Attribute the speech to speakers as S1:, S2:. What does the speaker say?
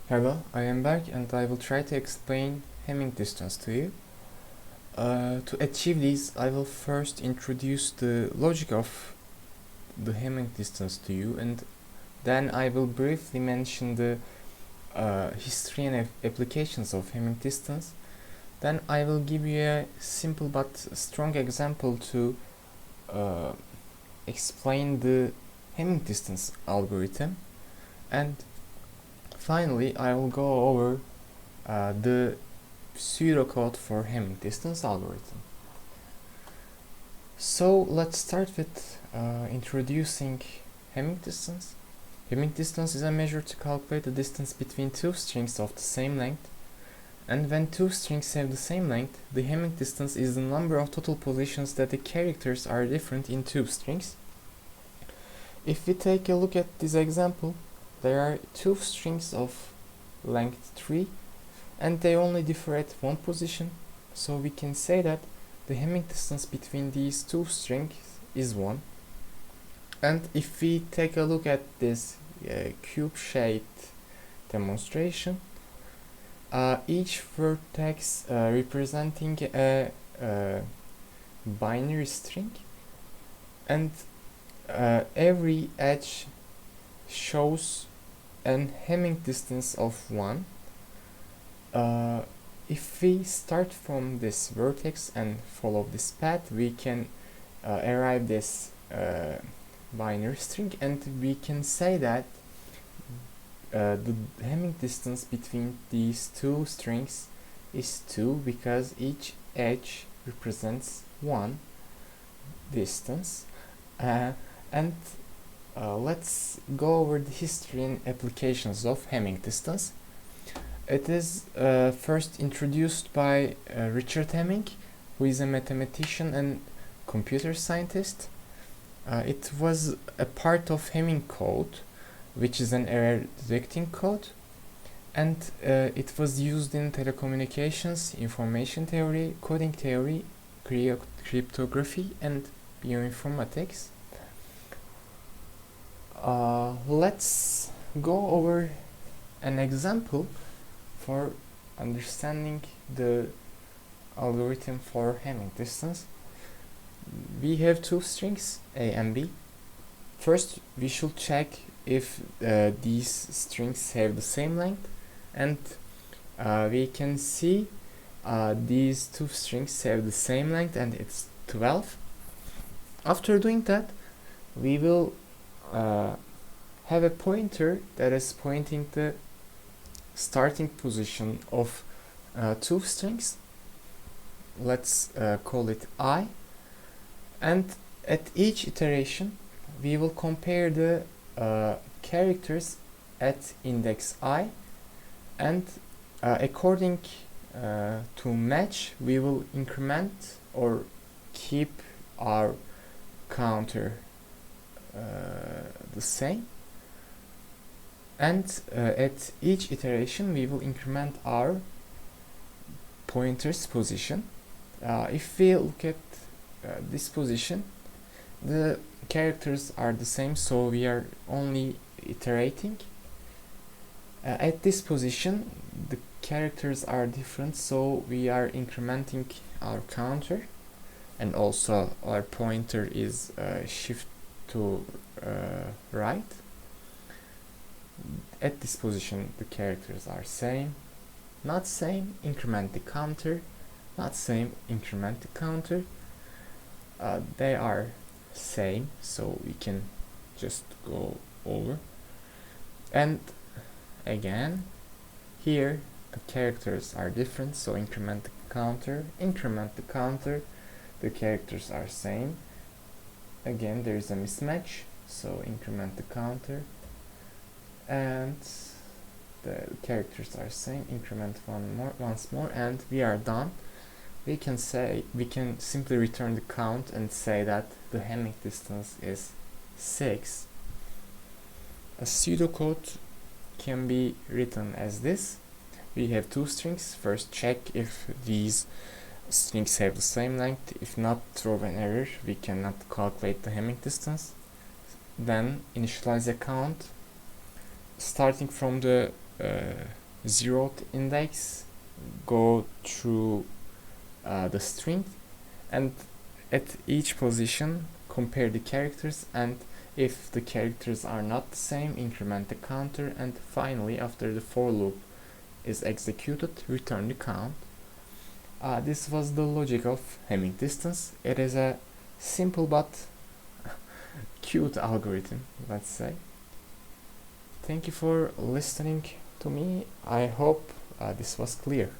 S1: Hello, I am Berk and I will try to explain Hamming distance to you. To achieve this, I will first introduce the logic of the Hamming distance to you, and then I will briefly mention the history and applications of Hamming distance. Then I will give you a simple but strong example to uh, explain the Hamming distance algorithm, and finally I will go over the pseudocode for Hamming distance algorithm. So let's start with introducing Hamming distance. Hamming distance is a measure to calculate the distance between two strings of the same length, and when two strings have the same length, the Hamming distance is the number of total positions that the characters are different in two strings. If we take a look at this example, there are two strings of length 3 and they only differ at one position, so we can say that the Hamming distance between these two strings is 1. And if we take a look at this cube-shaped demonstration, each vertex representing a binary string, and every edge shows an Hamming distance of 1. If we start from this vertex and follow this path, we can arrive this binary string, and we can say that the Hamming distance between these two strings is 2 because each edge represents 1 distance. And let's go over the history and applications of Hamming distance. It is first introduced by Richard Hamming, who is a mathematician and computer scientist. It was a part of Hamming code, which is an error detecting code, and it was used in telecommunications, information theory, coding theory, cryptography, and bioinformatics. Let's go over an example for understanding the algorithm for Hamming distance. We have two strings, A and B. First, we should check if these strings have the same length, and we can see these two strings have the same length, and it's 12. After doing that, we will have a pointer that is pointing the starting position of two strings. Let's call it I, and at each iteration we will compare the characters at index I, and according to match we will increment or keep our counter the same, and at each iteration we will increment our pointer's position. If we look at this position, the characters are the same, so we are only iterating. At this position the characters are different, so we are incrementing our counter, and also our pointer is shift to right. At this position the characters are same, not same, increment the counter, not same, increment the counter. They are same, so we can just go over. And again, here the characters are different, so increment the counter, the characters are same. Again, there is a mismatch, so increment the counter, and the characters are same, increment once more, and we are done. We can simply return the count and say that the Hamming distance is 6. A pseudocode can be written as this. We have two strings. First, check if these strings have the same length. If not, throw an error. We cannot calculate the Hamming distance. Then initialize a count starting from the zeroth index, go through the string, and at each position compare the characters, and if the characters are not the same, increment the counter, and finally, after the for loop is executed, return the count. This was the logic of Hamming distance. It is a simple but cute algorithm, let's say. Thank you for listening to me. I hope this was clear.